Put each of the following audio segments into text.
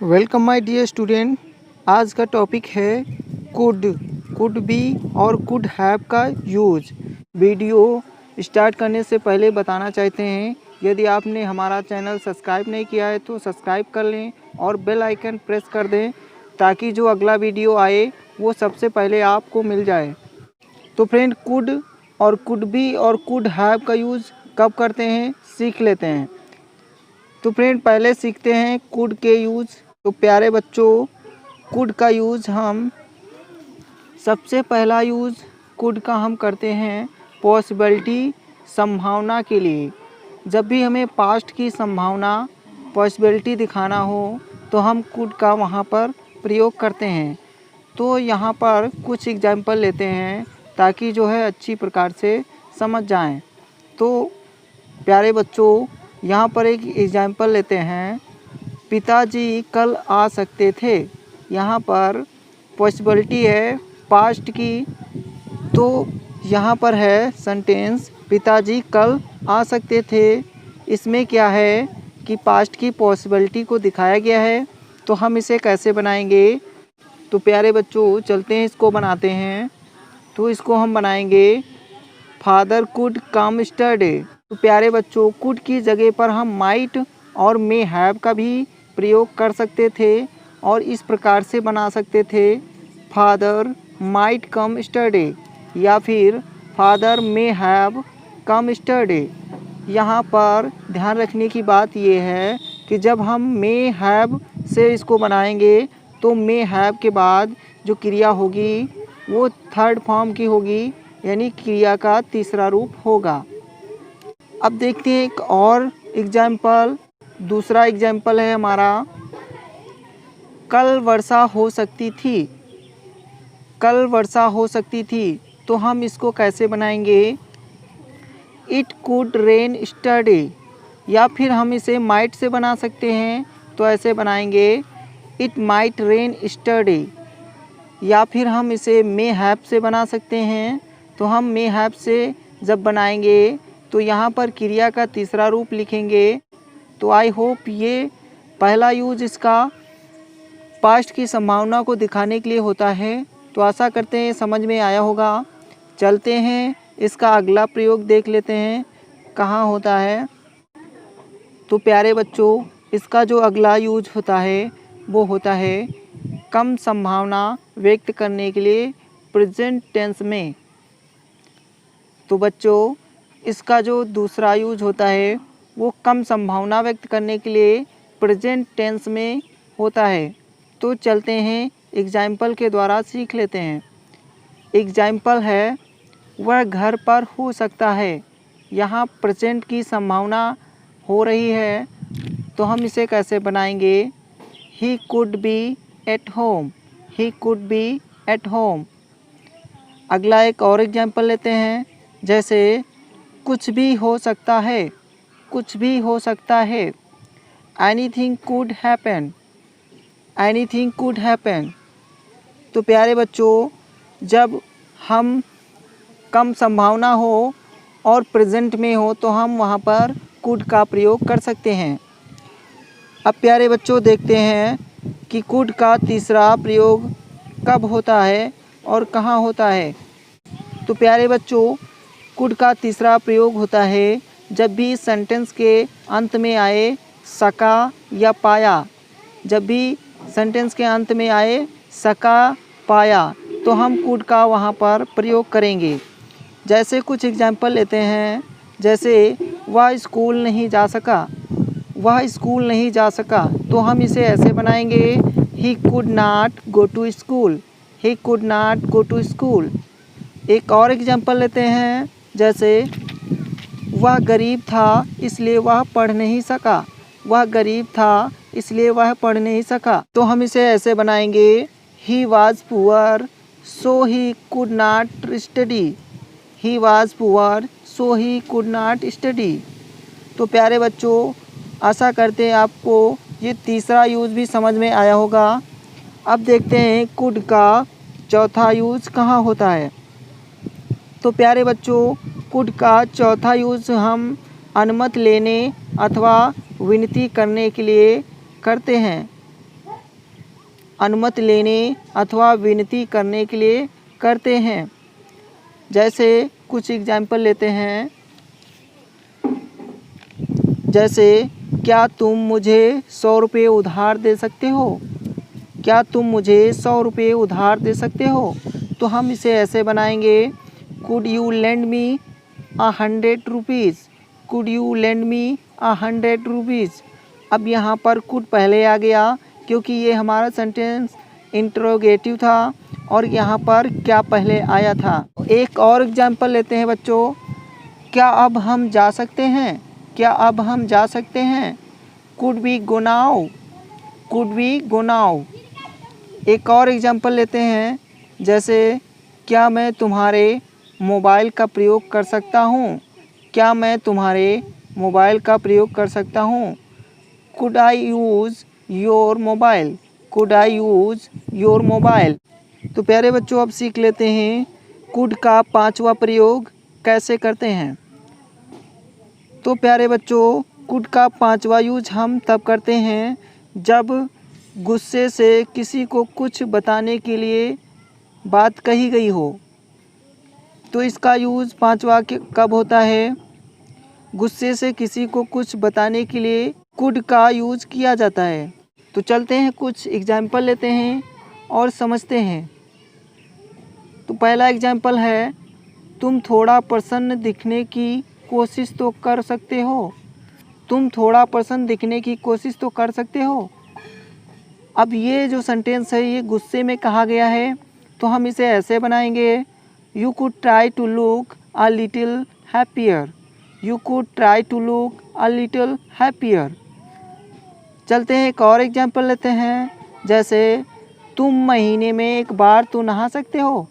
Welcome my dear student. आज का topic है कुड बी और कुड हैव का यूज। वीडियो स्टार्ट करने से पहले बताना चाहते हैं, यदि आपने हमारा चैनल सब्सक्राइब नहीं किया है तो सब्सक्राइब कर लें और बेल आइकन प्रेस कर दें ताकि जो अगला वीडियो आए वो सबसे पहले आपको मिल जाए। तो फ्रेंड, कुड कुड बी और कुड हैव का यूज़ कब करते हैं सीख लेते हैं। तो फ्रेंड, पहले सीखते हैं कुड के यूज़। तो प्यारे बच्चों, कुड का यूज़ हम सबसे पहला यूज़ कुड का हम करते हैं पॉसिबिलिटी, संभावना के लिए। जब भी हमें पास्ट की संभावना, पॉसिबिलिटी दिखाना हो तो हम कुड का वहाँ पर प्रयोग करते हैं। तो यहाँ पर कुछ एग्जाम्पल लेते हैं ताकि जो है अच्छी प्रकार से समझ जाएं। तो प्यारे बच्चों, यहाँ पर एक एग्जाम्पल लेते हैं, पिताजी कल आ सकते थे। यहाँ पर पॉसिबिलिटी है पास्ट की, तो यहाँ पर है सेंटेंस पिताजी कल आ सकते थे। इसमें क्या है कि पास्ट की पॉसिबिलिटी को दिखाया गया है। तो हम इसे कैसे बनाएंगे? तो प्यारे बच्चों चलते हैं, इसको बनाते हैं। तो इसको हम बनाएंगे फादर कुड कम स्टडी। तो प्यारे बच्चों, कुड की जगह पर हम माइट और मे हैव का भी प्रयोग कर सकते थे और इस प्रकार से बना सकते थे, फादर माइट कम स्टडी या फिर father may have come study. यहाँ पर ध्यान रखने की बात यह है कि जब हम मे हैव से इसको बनाएंगे तो मे हैव के बाद जो क्रिया होगी वो थर्ड फॉर्म की होगी, यानी क्रिया का तीसरा रूप होगा। अब देखते हैं एक और एग्जाम्पल। दूसरा एग्जाम्पल है हमारा, कल वर्षा हो सकती थी। कल वर्षा हो सकती थी, तो हम इसको कैसे बनाएंगे? इट कुड रेन स्टडी, या फिर हम इसे माइट से बना सकते हैं। तो ऐसे बनाएंगे इट माइट रेन स्टडी, या फिर हम इसे मे हैव से बना सकते हैं। तो हम मे हैव से जब बनाएंगे तो यहाँ पर क्रिया का तीसरा रूप लिखेंगे। तो आई होप ये पहला यूज इसका पास्ट की संभावना को दिखाने के लिए होता है। तो आशा करते हैं समझ में आया होगा। चलते हैं इसका अगला प्रयोग देख लेते हैं कहाँ होता है। तो प्यारे बच्चों, इसका जो अगला यूज होता है वो होता है कम संभावना व्यक्त करने के लिए प्रेजेंट टेंस में। तो बच्चों, इसका जो दूसरा यूज होता है वो कम संभावना व्यक्त करने के लिए प्रेजेंट टेंस में होता है। तो चलते हैं एग्जाम्पल के द्वारा सीख लेते हैं। एग्जाम्पल है, वह घर पर हो सकता है। यहाँ प्रेजेंट की संभावना हो रही है, तो हम इसे कैसे बनाएंगे? He could be at home. He could be at home. अगला एक और एग्जाम्पल लेते हैं, जैसे कुछ भी हो सकता है। कुछ भी हो सकता है। Anything could happen. Anything could happen. तो प्यारे बच्चों, जब हम कम संभावना हो और प्रेजेंट में हो तो हम वहाँ पर कुड का प्रयोग कर सकते हैं। अब प्यारे बच्चों देखते हैं कि कुड का तीसरा प्रयोग कब होता है और कहाँ होता है। तो प्यारे बच्चों, कुड का तीसरा प्रयोग होता है जब भी सेंटेंस के अंत में आए सका या पाया। जब भी सेंटेंस के अंत में आए सका, पाया, तो हम कुड का वहाँ पर प्रयोग करेंगे। जैसे कुछ एग्जाम्पल लेते हैं, जैसे वह स्कूल नहीं जा सका। वह स्कूल नहीं जा सका, तो हम इसे ऐसे बनाएंगे, he could not go to school. He could not go to school. एक और एग्जाम्पल लेते हैं, जैसे वह गरीब था इसलिए वह पढ़ नहीं सका। वह गरीब था इसलिए वह पढ़ नहीं सका, तो हम इसे ऐसे बनाएंगे, he was poor so he could not study. He was poor so he could not study. तो प्यारे बच्चों, आशा करते हैं आपको ये तीसरा यूज़ भी समझ में आया होगा। अब देखते हैं कुड का चौथा यूज़ कहाँ होता है। तो प्यारे बच्चों, कुड का चौथा यूज़ हम अनुमति लेने अथवा विनती करने के लिए करते हैं। अनुमति लेने अथवा विनती करने के लिए करते हैं। जैसे कुछ एग्जाम्पल लेते हैं, जैसे क्या तुम मुझे 100 रुपये उधार दे सकते हो? क्या तुम मुझे 100 रुपये उधार दे सकते हो? तो हम इसे ऐसे बनाएंगे, could you lend me 100 rupees? Could you lend me 100 rupees? अब यहाँ पर कुड पहले आ गया क्योंकि ये हमारा सेंटेंस इंट्रोगेटिव था और यहाँ पर क्या पहले आया था। एक और एग्जाम्पल लेते हैं बच्चों, क्या अब हम जा सकते हैं? क्या अब हम जा सकते हैं? Could we go now? Could we go now? एक और एग्जाम्पल लेते हैं, जैसे क्या मैं तुम्हारे मोबाइल का प्रयोग कर सकता हूँ? क्या मैं तुम्हारे मोबाइल का प्रयोग कर सकता हूँ? Could I use your mobile? Could I use your mobile? तो प्यारे बच्चों अब सीख लेते हैं कुड का 5वां प्रयोग कैसे करते हैं। तो प्यारे बच्चों कुड का 5वां यूज हम तब करते हैं जब गुस्से से किसी को कुछ बताने के लिए बात कही गई हो। तो इसका यूज़ 5वां कब होता है? गुस्से से किसी को कुछ बताने के लिए कुड का यूज़ किया जाता है। तो चलते हैं कुछ एग्जाम्पल लेते हैं और समझते हैं। तो पहला एग्जाम्पल है, तुम थोड़ा प्रसन्न दिखने की कोशिश तो कर सकते हो? तुम थोड़ा प्रसन्न दिखने की कोशिश तो कर सकते हो? अब ये जो सेंटेंस है ये गुस्से में कहा गया है, तो हम इसे ऐसे बनाएंगे, you could try to look a little happier. You could try to look a little happier. चलते हैं एक और एग्जाम्पल लेते हैं, जैसे तुम महीने में एक बार तो नहा सकते हो?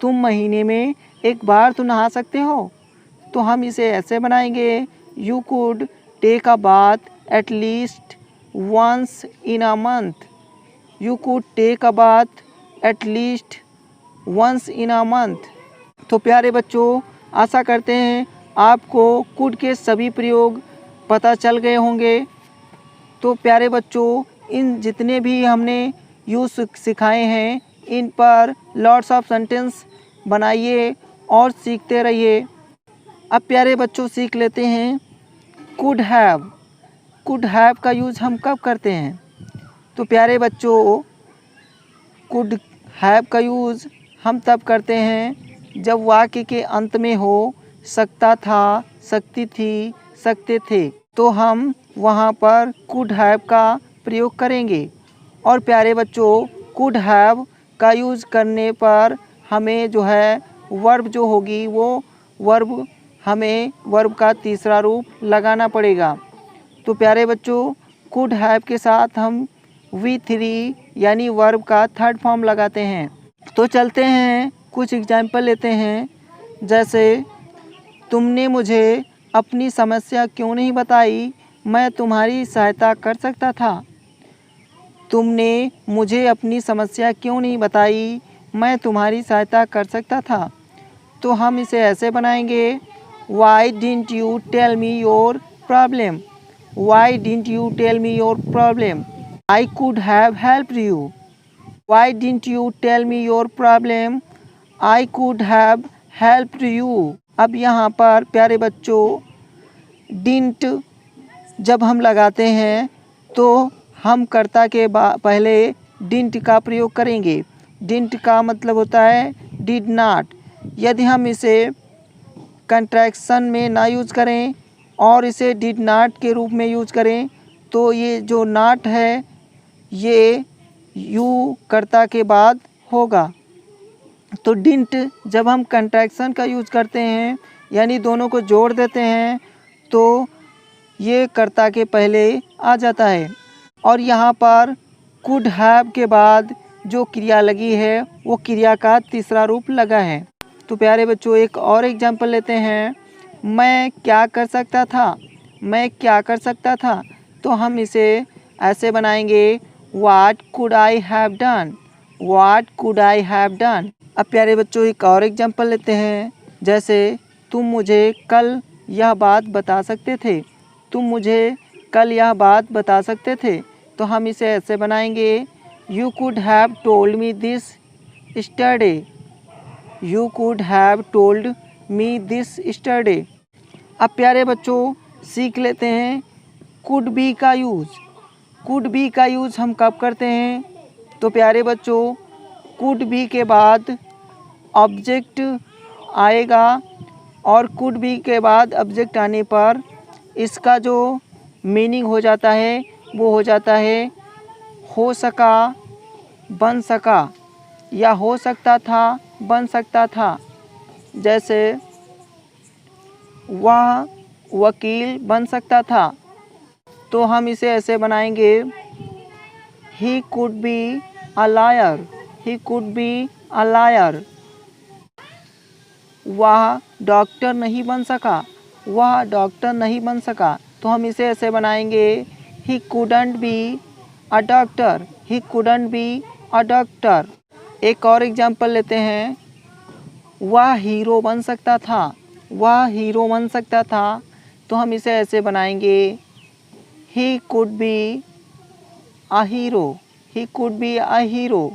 तुम महीने में एक बार तो नहा सकते हो? तो हम इसे ऐसे बनाएंगे, you could take a bath at least once in a month. You could take a bath at least once in a month. तो प्यारे बच्चों आशा करते हैं आपको कुड के सभी प्रयोग पता चल गए होंगे। तो प्यारे बच्चों इन जितने भी हमने यूज़ सिखाए हैं इन पर लॉट्स ऑफ सेंटेंस बनाइए और सीखते रहिए। अब प्यारे बच्चों सीख लेते हैं कुड हैव। कुड हैव का यूज़ हम कब करते हैं? तो प्यारे बच्चों कुड हैव का यूज़ हम तब करते हैं जब वाक्य के अंत में हो सकता था, सकती थी, सकते थे, तो हम वहाँ पर कुड हैव का प्रयोग करेंगे। और प्यारे बच्चों कुड हैव का यूज़ करने पर हमें जो है वर्ब जो होगी वो हमें वर्ब का तीसरा रूप लगाना पड़ेगा। तो प्यारे बच्चों कुड हैव के साथ हम V3 यानी वर्ब का थर्ड फॉर्म लगाते हैं। तो चलते हैं कुछ एग्जाम्पल लेते हैं, जैसे तुमने मुझे अपनी समस्या क्यों नहीं बताई? मैं तुम्हारी सहायता कर सकता था। तुमने मुझे अपनी समस्या क्यों नहीं बताई? मैं तुम्हारी सहायता कर सकता था। तो हम इसे ऐसे बनाएंगे, Why didn't you tell me your problem? Why didn't you tell me your problem? I could have helped you. Why didn't you tell me your problem? I could have helped you. अब यहाँ पर प्यारे बच्चों didn't जब हम लगाते हैं तो हम कर्ता के पहले didn't का प्रयोग करेंगे। didn't का मतलब होता है did not। यदि हम इसे कंट्रैक्शन में ना यूज़ करें और इसे डिड नॉट के रूप में यूज़ करें तो ये जो नॉट है ये यू कर्ता के बाद होगा। तो डिंट जब हम कंट्रैक्शन का यूज़ करते हैं यानी दोनों को जोड़ देते हैं तो ये कर्ता के पहले आ जाता है। और यहाँ पर कुड हैव के बाद जो क्रिया लगी है वो क्रिया का तीसरा रूप लगा है। तो प्यारे बच्चों एक और एग्जाम्पल लेते हैं, मैं क्या कर सकता था? मैं क्या कर सकता था? तो हम इसे ऐसे बनाएंगे, What could I have done? What could I have done? अब प्यारे बच्चों एक और एग्जाम्पल लेते हैं, जैसे तुम मुझे कल यह बात बता सकते थे। तुम मुझे कल यह बात बता सकते थे। तो हम इसे ऐसे बनाएंगे, You could have told me this yesterday. You could have told me this yesterday. अब प्यारे बच्चों सीख लेते हैं could be का यूज़। could be का यूज़ हम कब करते हैं? तो प्यारे बच्चों could be के बाद ऑब्जेक्ट आएगा और could be के बाद ऑब्जेक्ट आने पर इसका जो मीनिंग हो जाता है वो हो जाता है हो सका, बन सका, या हो सकता था, बन सकता था। जैसे वह वकील बन सकता था, तो हम इसे ऐसे बनाएंगे he could be a liar. He could be a liar. वह डॉक्टर नहीं बन सका। वह डॉक्टर नहीं बन सका, तो हम इसे ऐसे बनाएंगे he couldn't be a doctor. He couldn't be a doctor. एक और एग्जाम्पल लेते हैं। वह हीरो बन सकता था। वह हीरो बन सकता था, तो हम इसे ऐसे बनाएंगे he could be a hero. He could be a hero.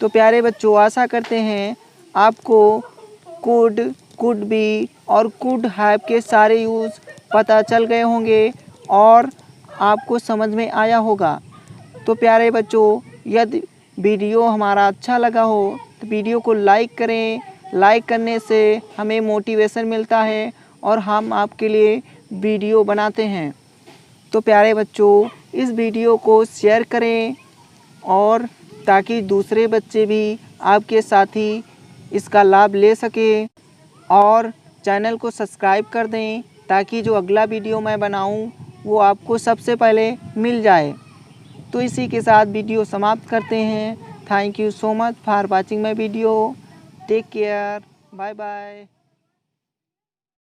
तो प्यारे बच्चों आशा करते हैं आपको कुड बी और कुड हैव के सारे यूज़ पता चल गए होंगे और आपको समझ में आया होगा। तो प्यारे बच्चों यदि वीडियो हमारा अच्छा लगा हो तो वीडियो को लाइक करें। लाइक करने से हमें मोटिवेशन मिलता है और हम आपके लिए वीडियो बनाते हैं। तो प्यारे बच्चों इस वीडियो को शेयर करें और ताकि दूसरे बच्चे भी आपके साथ ही इसका लाभ ले सकें, और चैनल को सब्सक्राइब कर दें ताकि जो अगला वीडियो मैं बनाऊं वो आपको सबसे पहले मिल जाए। तो इसी के साथ वीडियो समाप्त करते हैं। Thank you so much for watching my video. Take care. Bye bye.